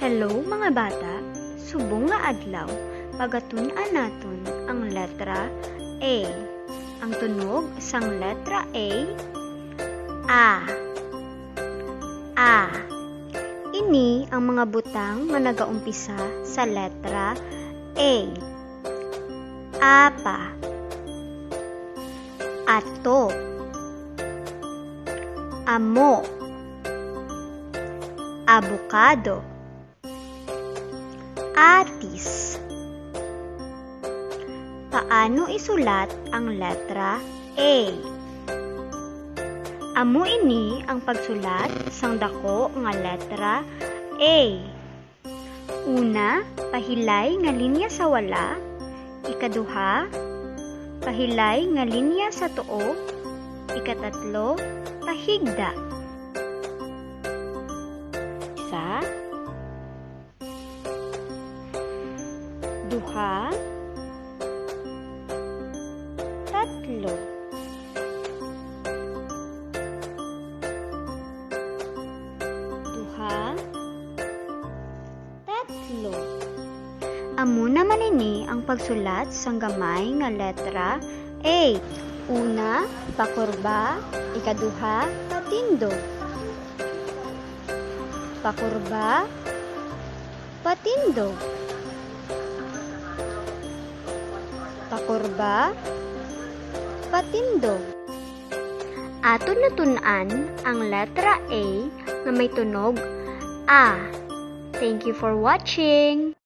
Hello mga bata, subong nga adlaw, pagatun-an naton ang letra A. Ang tunog sang letra A. A. Ini ang mga butang nga nagaumpisa sa letra A. Apa, ato, amo, abukado, atis. Paano isulat ang letra A? Amo ini ang pagsulat sang dako nga letra A. Una, pahilay nga linya sa wala. Ikaduha, pahilay nga linya sa tuo. Ikatatlo, pahigda. Isa, duha, tatlo. Duha, tatlo. Amo naman ini ang pagsulat sang gamay nga letra A. Una, pakurba. Ikaduha, patindo. Pakurba, patindo. Pakurba, patindo. Aton natun-an ang letra A na may tunog A. Thank you for watching!